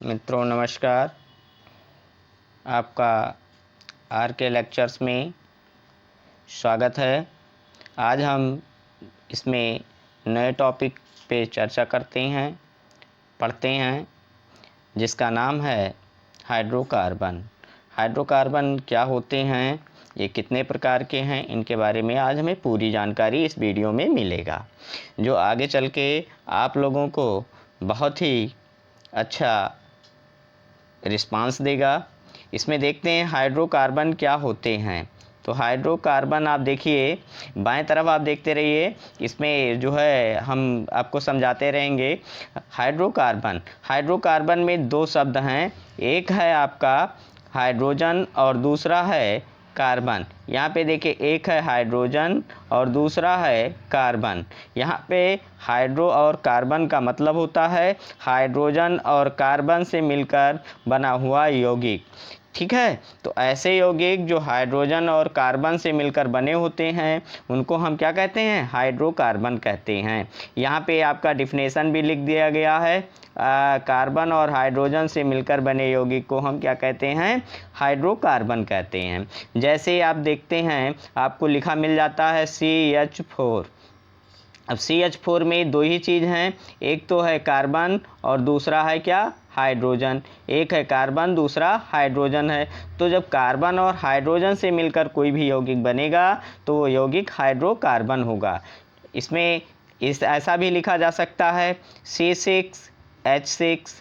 मित्रों नमस्कार। आपका आर के लेक्चर्स में स्वागत है। आज हम इसमें नए टॉपिक पे चर्चा पढ़ते हैं जिसका नाम है हाइड्रोकार्बन। हाइड्रोकार्बन क्या होते हैं, ये कितने प्रकार के हैं, इनके बारे में आज हमें पूरी जानकारी इस वीडियो में मिलेगा, जो आगे चल के आप लोगों को बहुत ही अच्छा रिस्पांस देगा। इसमें देखते हैं हाइड्रोकार्बन क्या होते हैं। तो हाइड्रोकार्बन आप देखिए, बाएं तरफ आप देखते रहिए, इसमें जो है हम आपको समझाते रहेंगे। हाइड्रोकार्बन में दो शब्द हैं, एक है आपका हाइड्रोजन और दूसरा है कार्बन। यहाँ पे देखिए, एक है हाइड्रोजन और दूसरा है कार्बन। यहाँ पे हाइड्रो और कार्बन का मतलब होता है हाइड्रोजन और कार्बन से मिलकर बना हुआ यौगिक। ठीक है, तो ऐसे यौगिक जो हाइड्रोजन और कार्बन से मिलकर बने होते हैं उनको हम क्या कहते हैं, हाइड्रोकार्बन कहते हैं। यहाँ पे आपका डिफिनेशन भी लिख दिया गया है। कार्बन और हाइड्रोजन से मिलकर बने यौगिक को हम क्या कहते हैं, हाइड्रोकार्बन कहते हैं। जैसे आप देखते हैं, आपको लिखा मिल जाता है CH4। अब CH4 में दो ही चीज़ हैं, एक तो है कार्बन और दूसरा है क्या, हाइड्रोजन। एक है कार्बन, दूसरा हाइड्रोजन है। तो जब कार्बन और हाइड्रोजन से मिलकर कोई भी यौगिक बनेगा तो वो यौगिक हाइड्रोकार्बन होगा। इसमें ऐसा भी लिखा जा सकता है C6H6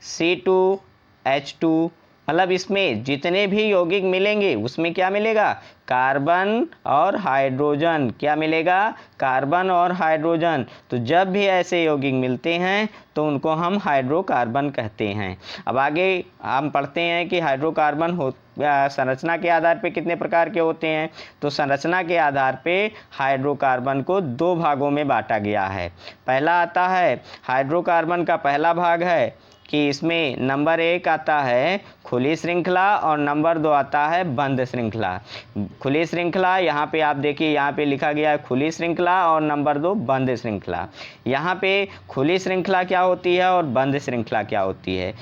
C2H2। मतलब इसमें जितने भी यौगिक मिलेंगे उसमें क्या मिलेगा, कार्बन और हाइड्रोजन। क्या मिलेगा, कार्बन और हाइड्रोजन। तो जब भी ऐसे यौगिक मिलते हैं तो उनको हम हाइड्रोकार्बन कहते हैं। अब आगे हम पढ़ते हैं कि हाइड्रोकार्बन संरचना के आधार पे कितने प्रकार के होते हैं। तो संरचना के आधार पे हाइड्रोकार्बन को दो भागों में बांटा गया है। पहला आता है हाइड्रोकार्बन का पहला भाग है कि इसमें नंबर 1 आता है खुली श्रृंखला और नंबर 2 आता है बंद श्रृंखला। खुली श्रृंखला, यहाँ पे आप देखिए, यहाँ पे लिखा गया है खुली श्रृंखला और नंबर 2 बंद श्रृंखला। यहाँ पे खुली श्रृंखला क्या होती है और बंद श्रृंखला क्या होती है।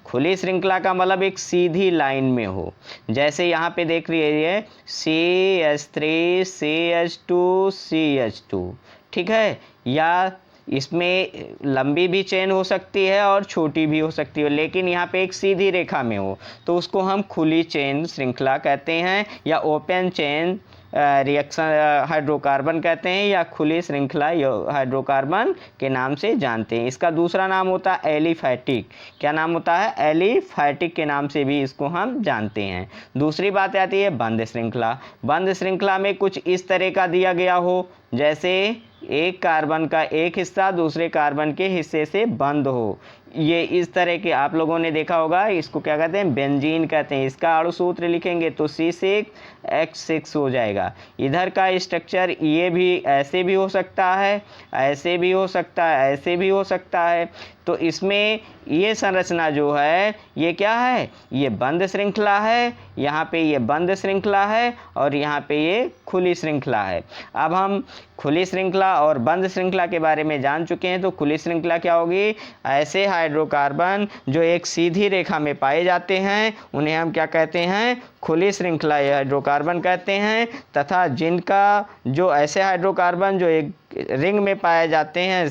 खुली श्रृंखला का मतलब एक सीधी लाइन में हो। जैसे यहाँ पे देख लीजिए CH3 CH2 CH2, ठीक है। या इसमें लंबी भी चेन हो सकती है और छोटी भी हो सकती है, लेकिन यहाँ पे एक सीधी रेखा में हो तो उसको हम खुली चेन श्रृंखला कहते हैं, या ओपन चेन रिएक्शन हाइड्रोकार्बन कहते हैं, या खुली श्रृंखला हाइड्रोकार्बन के नाम से जानते हैं। इसका दूसरा नाम होता है एलिफैटिक। क्या नाम होता है, एलिफैटिक के नाम से भी इसको हम जानते हैं। दूसरी बात आती है बंद श्रृंखला। बंद श्रृंखला में कुछ इस तरह का दिया गया हो, जैसे एक कार्बन का एक हिस्सा दूसरे कार्बन के हिस्से से बंद हो। ये इस तरह के आप लोगों ने देखा होगा, इसको क्या कहते हैं, बेंजीन कहते हैं। इसका अणु सूत्र लिखेंगे तो C6H6 हो जाएगा। इधर का स्ट्रक्चर ये भी ऐसे भी हो सकता है, ऐसे भी हो सकता है, ऐसे भी हो सकता है। तो इसमें ये संरचना जो है ये क्या है, ये बंद श्रृंखला है। यहाँ पे ये बंद श्रृंखला है और यहाँ पे ये खुली श्रृंखला है। अब हम खुली श्रृंखला और बंद श्रृंखला के बारे में जान चुके हैं। तो खुली श्रृंखला क्या होगी, ऐसे हाइड्रोकार्बन जो एक सीधी रेखा में पाए जाते हैं उन्हें हम क्या कहते हैं, खुली श्रृंखला हाइड्रोकार्बन कहते हैं। तथा जिनका जो ऐसे हाइड्रोकार्बन जो एक रिंग में पाए जाते हैं,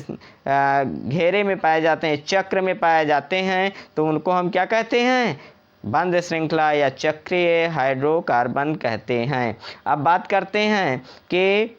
घेरे में पाए जाते हैं, चक्र में पाए जाते हैं, तो उनको हम क्या कहते हैं, बंद श्रृंखला या चक्रीय हाइड्रोकार्बन कहते हैं। अब बात करते हैं कि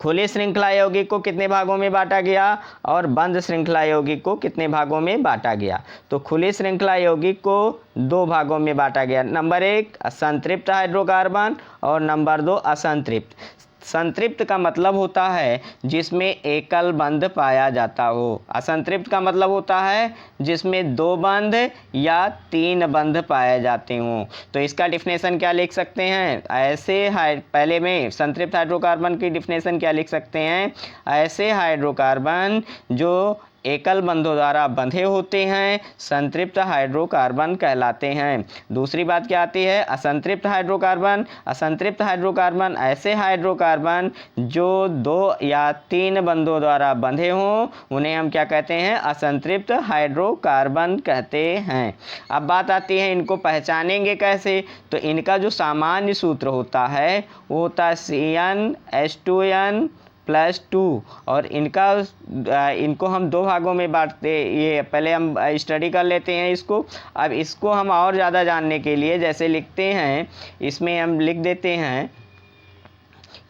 खुली श्रृंखला यौगिक को कितने भागों में बांटा गया और बंद श्रृंखला यौगिक को कितने भागों में बांटा गया। तो खुली श्रृंखला यौगिक को दो भागों में बांटा गया। नंबर 1 असंतृप्त हाइड्रोकार्बन और नंबर 2 असंतृप्त। संतृप्त का मतलब होता है जिसमें एकल बंध पाया जाता हो। असंतृप्त का मतलब होता है जिसमें 2 बंध या 3 बंध पाए जाते हों। तो इसका डिफिनेशन क्या लिख सकते हैं, ऐसे पहले में संतृप्त हाइड्रोकार्बन की डिफिनेशन क्या लिख सकते हैं, ऐसे हाइड्रोकार्बन जो एकल बंधों द्वारा बंधे होते हैं संतृप्त हाइड्रोकार्बन कहलाते हैं। दूसरी बात क्या आती है, असंतृप्त हाइड्रोकार्बन। असंतृप्त हाइड्रोकार्बन ऐसे हाइड्रोकार्बन जो 2 या 3 बंधों द्वारा बंधे हों उन्हें हम क्या कहते हैं, असंतृप्त हाइड्रोकार्बन कहते हैं। अब बात आती है इनको पहचानेंगे कैसे, तो इनका जो सामान्य सूत्र होता है वो होता है CnH2n+2 और इनको हम 2 भागों में बांटते, ये पहले हम स्टडी कर लेते हैं इसको। अब इसको हम और ज़्यादा जानने के लिए जैसे लिखते हैं, इसमें हम लिख देते हैं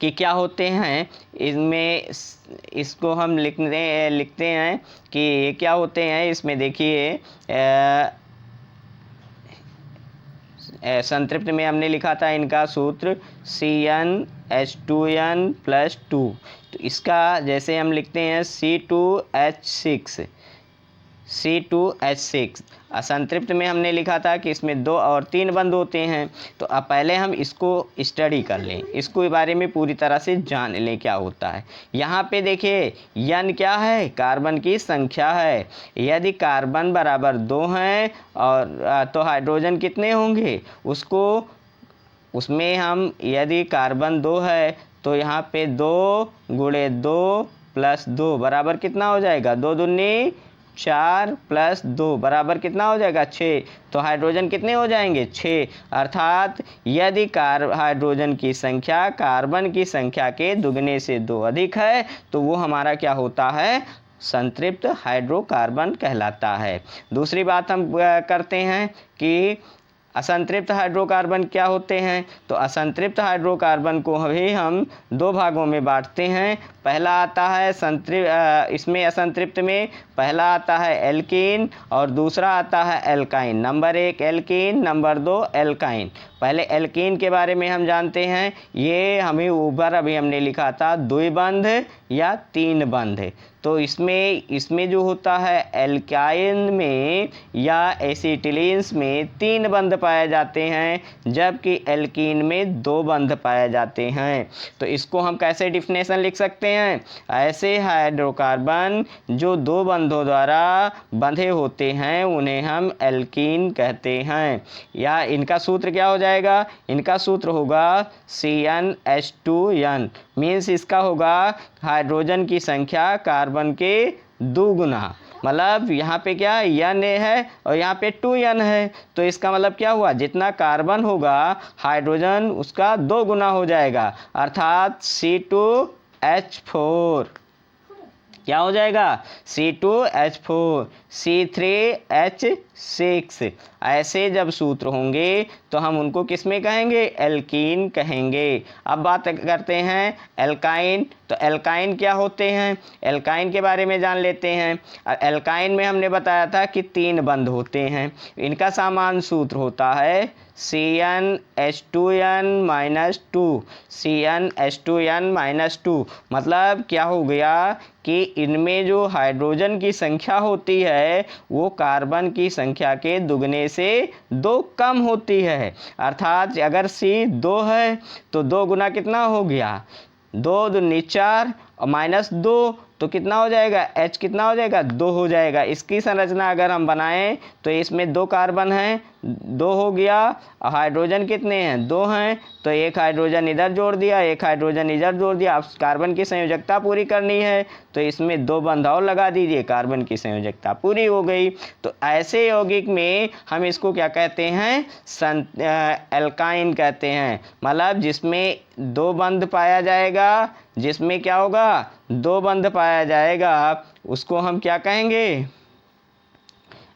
कि क्या होते हैं इसमें, इसको हम लिखते हैं कि ये क्या होते हैं। इसमें देखिए संतृप्त में हमने लिखा था इनका सूत्र CnH2n+2, तो इसका जैसे हम लिखते हैं C2H6। असंतृप्त में हमने लिखा था कि इसमें 2 और 3 बंध होते हैं। तो अब पहले हम इसको स्टडी कर लें, इसको के बारे में पूरी तरह से जान लें क्या होता है। यहाँ पे देखिए n क्या है, कार्बन की संख्या है। यदि कार्बन बराबर 2 हैं और तो हाइड्रोजन कितने होंगे, उसमें हम यदि कार्बन 2 है तो यहाँ पे 2 × 2 + 2 बराबर कितना हो जाएगा, 2 दूनी 4 + 2 बराबर कितना हो जाएगा, 6। तो हाइड्रोजन कितने हो जाएंगे, 6। अर्थात यदि हाइड्रोजन की संख्या कार्बन की संख्या के दुगने से 2 अधिक है तो वो हमारा क्या होता है, संतृप्त हाइड्रोकार्बन कहलाता है। दूसरी बात हम करते हैं कि असंतृप्त हाइड्रोकार्बन क्या होते हैं, तो असंतृप्त हाइड्रोकार्बन को भी हम 2 भागों में बांटते हैं। पहला आता है इसमें असंतृप्त में पहला आता है एल्कीन और दूसरा आता है alkyne. Number 1 alkene, number 2 alkyne. पहले एल्कीन के बारे में हम जानते हैं, ये हमें ऊपर अभी हमने लिखा था 2 बंध या 3 बंध। तो इसमें जो होता है एल्काइन में या एसिटिलीन्स में 3 बंध पाए जाते हैं, जबकि एल्कीन में 2 बंध पाए जाते हैं। तो इसको हम कैसे डिफिनेशन लिख सकते हैं, ऐसे हाइड्रोकार्बन जो 2 बंधों द्वारा बंधे होते हैं उन्हें हम एल्कीन कहते हैं। या इनका सूत्र क्या हो जाएगा, इनका सूत्र होगा CnH2n, मीन्स इसका होगा हाइड्रोजन की संख्या कार्बन के 2 गुना। मतलब यहाँ पे क्या n है और यहाँ पे 2n है, तो इसका मतलब क्या हुआ, जितना कार्बन होगा हाइड्रोजन उसका 2 गुना हो जाएगा, अर्थात C2H4 क्या हो जाएगा, C2H4 C3H6। ऐसे जब सूत्र होंगे तो हम उनको किस में कहेंगे, एल्कीन कहेंगे। अब बात करते हैं एल्काइन। तो एल्काइन क्या होते हैं, एल्काइन के बारे में जान लेते हैं। एल्काइन में हमने बताया था कि 3 बंध होते हैं। इनका सामान्य सूत्र होता है CnH2n-2। CnH2n-2 मतलब क्या हो गया कि इनमें जो हाइड्रोजन की संख्या होती है वो कार्बन की संख्या के दुगने से 2 कम होती है। अर्थात अगर C2 है तो 2 गुना कितना हो गया, 2 दूनी 4 और -2 तो कितना हो जाएगा, H कितना हो जाएगा, 2 हो जाएगा। इसकी संरचना अगर हम बनाएं तो इसमें 2 कार्बन हैं, 2 हो गया, और हाइड्रोजन कितने हैं, 2 हैं, तो एक हाइड्रोजन इधर जोड़ दिया, एक हाइड्रोजन इधर जोड़ दिया। अब कार्बन की संयोजकता पूरी करनी है तो इसमें 2 बंध और लगा दीजिए, कार्बन की संयोजकता पूरी हो गई। तो ऐसे यौगिक में हम इसको क्या कहते हैं, एल्काइन कहते हैं। मतलब जिसमें 2 बंध पाया जाएगा, जिसमें क्या होगा, 2 बंध पाया जाएगा, उसको हम क्या कहेंगे,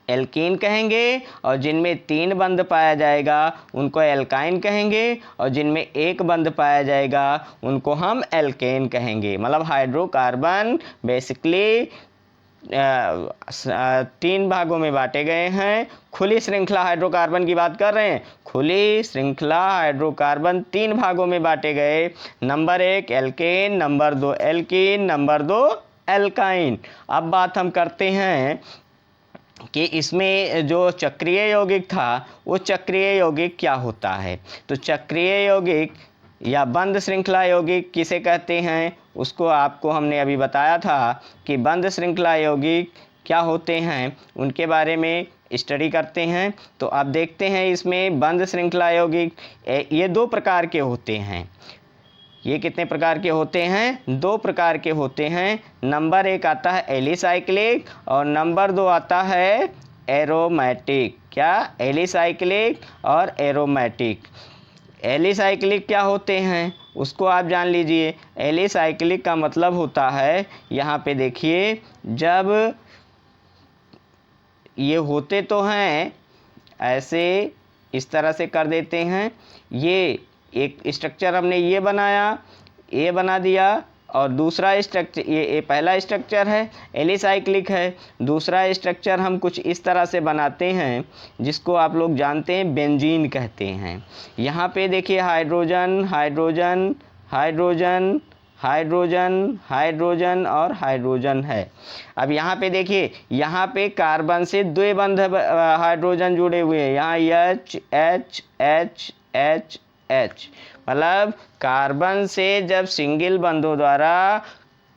एल्कीन कहेंगे। और जिनमें 3 बंध पाया जाएगा उनको एल्काइन कहेंगे, और जिनमें 1 बंध पाया जाएगा उनको हम एल्केन कहेंगे। मतलब हाइड्रोकार्बन बेसिकली 3 भागों में बांटे गए हैं। खुली श्रृंखला हाइड्रोकार्बन की बात कर रहे हैं, खुली श्रृंखला हाइड्रोकार्बन 3 भागों में बांटे गए। Number 1 alkane, number 2 alkene, number 2 alkyne. अब बात हम करते हैं कि इसमें जो चक्रीय यौगिक था वो चक्रीय यौगिक क्या होता है। तो चक्रीय यौगिक या बंद श्रृंखला यौगिक किसे कहते हैं, उसको आपको हमने अभी बताया था कि बंद श्रृंखला यौगिक क्या होते हैं उनके बारे में स्टडी करते हैं। तो आप देखते हैं इसमें बंद श्रृंखला यौगिक ये 2 प्रकार के होते हैं। ये कितने प्रकार के होते हैं? 2 प्रकार के होते हैं। नंबर 1 आता है एलिसाइक्लिक और नंबर 2 आता है एरोमेटिक। क्या? एलिसाइक्लिक और एरोमेटिक। एलिसाइक्लिक क्या होते हैं उसको आप जान लीजिए। एलिसाइक्लिक का मतलब होता है, यहाँ पे देखिए, जब ये होते तो हैं ऐसे, इस तरह से कर देते हैं। ये एक स्ट्रक्चर हमने ये बनाया, ये बना दिया, और दूसरा स्ट्रक्चर ये पहला स्ट्रक्चर है, एलिसाइक्लिक है। दूसरा स्ट्रक्चर हम कुछ इस तरह से बनाते हैं जिसको आप लोग जानते हैं बेंजीन कहते हैं। यहाँ पे देखिए hydrogen hydrogen hydrogen hydrogen hydrogen और हाइड्रोजन है। अब यहाँ पे देखिए, यहाँ पे कार्बन से 2 बंध हाइड्रोजन जुड़े हुए हैं। यहाँ H H H H H, मतलब कार्बन से जब सिंगल बंधों द्वारा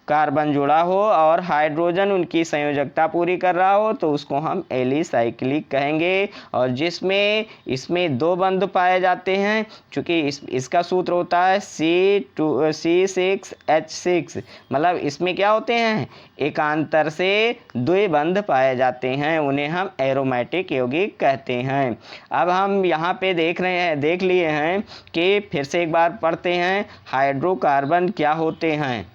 कार्बन जुड़ा हो और हाइड्रोजन उनकी संयोजकता पूरी कर रहा हो तो उसको हम एलिसाइक्लिक कहेंगे। और जिसमें इसमें 2 बंध पाए जाते हैं, चूँकि इसका सूत्र होता है C6H6, मतलब इसमें क्या होते हैं, एकांतर से 2 बंध पाए जाते हैं, उन्हें हम एरोमेटिक यौगिक कहते हैं। अब हम यहाँ पे देख लिए हैं कि फिर से एक बार पढ़ते हैं, हाइड्रोकार्बन क्या होते हैं।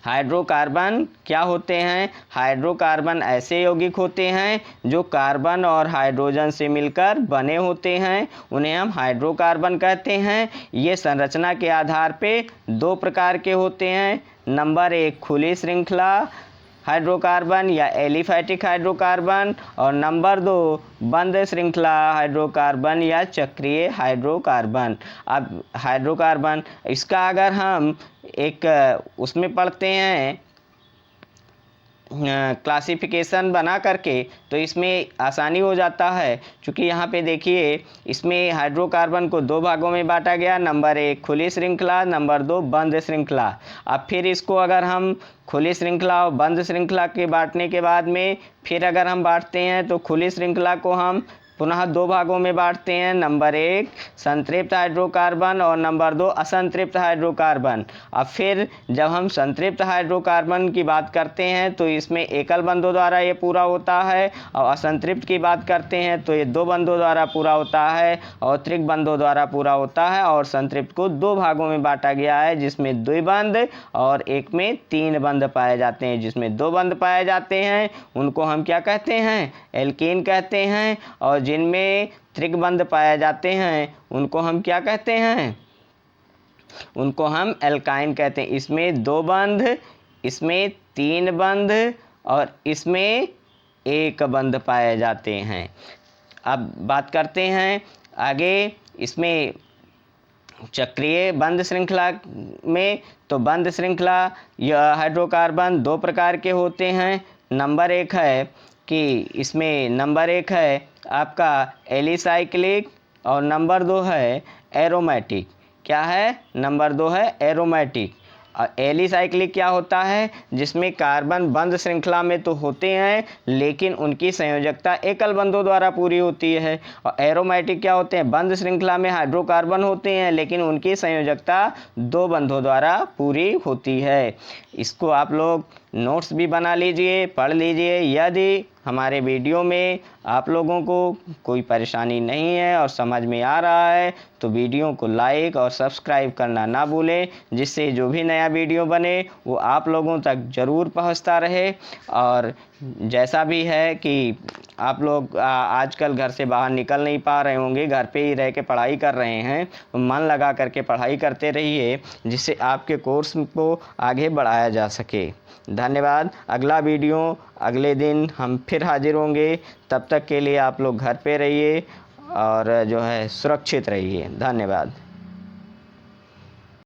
हाइड्रोकार्बन क्या होते हैं? हाइड्रोकार्बन ऐसे यौगिक होते हैं जो कार्बन और हाइड्रोजन से मिलकर बने होते हैं, उन्हें हम हाइड्रोकार्बन कहते हैं। ये संरचना के आधार पे 2 प्रकार के होते हैं। नंबर 1 खुली श्रृंखला हाइड्रोकार्बन या एलिफैटिक हाइड्रोकार्बन, और नंबर 2 बंद श्रृंखला हाइड्रोकार्बन या चक्रीय हाइड्रोकार्बन। अब हाइड्रोकार्बन इसका अगर हम एक उसमें पढ़ते हैं क्लासिफिकेशन बना करके, तो इसमें आसानी हो जाता है। क्योंकि यहाँ पे देखिए, इसमें हाइड्रोकार्बन को 2 भागों में बांटा गया। नंबर 1 खुली श्रृंखला, नंबर 2 बंद श्रृंखला। अब फिर इसको अगर हम खुली श्रृंखला और बंद श्रृंखला के बांटने के बाद में फिर अगर हम बांटते हैं तो खुली श्रृंखला को हम पुनः 2 भागों में बांटते हैं। नंबर 1 संतृप्त हाइड्रोकार्बन और नंबर 2 असंतृप्त हाइड्रोकार्बन। अब फिर जब हम संतृप्त हाइड्रोकार्बन की बात करते हैं तो इसमें एकल बंधों द्वारा ये पूरा होता है, और असंतृप्त की बात करते हैं तो ये 2 बंधों द्वारा पूरा होता है और त्रिक बंधों द्वारा पूरा होता है। और संतृप्त को 2 भागों में बांटा गया है, जिसमें 2 बंध और एक में 3 बंध पाए जाते हैं। जिसमें 2 बंध पाए जाते हैं उनको हम क्या कहते हैं? एल्कीन कहते हैं, और जिनमें त्रिक बंध पाए जाते हैं उनको हम क्या कहते हैं? उनको हम एल्काइन कहते हैं। इसमें 2 बंध, इसमें 3 बंध और इसमें 1 बंध पाए जाते हैं। अब बात करते हैं आगे इसमें चक्रीय बंद श्रृंखला में। तो बंद श्रृंखला यह हाइड्रोकार्बन 2 प्रकार के होते हैं। नंबर 1 है कि इसमें नंबर 1 है आपका एलिसाइक्लिक और नंबर 2 है एरोमेटिक। क्या है? नंबर 2 है एरोमेटिक। और एलिसाइक्लिक क्या होता है? जिसमें कार्बन बंद श्रृंखला में तो होते हैं लेकिन उनकी संयोजकता एकल बंधों द्वारा पूरी होती है। और एरोमेटिक क्या होते हैं? बंद श्रृंखला में हाइड्रोकार्बन होते हैं लेकिन उनकी संयोजकता 2 बंधों द्वारा पूरी होती है। इसको आप लोग नोट्स भी बना लीजिए, पढ़ लीजिए। यदि हमारे वीडियो में आप लोगों को कोई परेशानी नहीं है और समझ में आ रहा है तो वीडियो को लाइक और सब्सक्राइब करना ना भूलें, जिससे जो भी नया वीडियो बने वो आप लोगों तक ज़रूर पहुंचता रहे। और जैसा भी है कि आप लोग आजकल घर से बाहर निकल नहीं पा रहे होंगे, घर पे ही रह के पढ़ाई कर रहे हैं, तो मन लगा करके पढ़ाई करते रहिए जिससे आपके कोर्स को आगे बढ़ाया जा सके। धन्यवाद। अगला वीडियो अगले दिन हम फिर हाजिर होंगे। तब तक के लिए आप लोग घर पे रहिए और जो है सुरक्षित रहिए। धन्यवाद।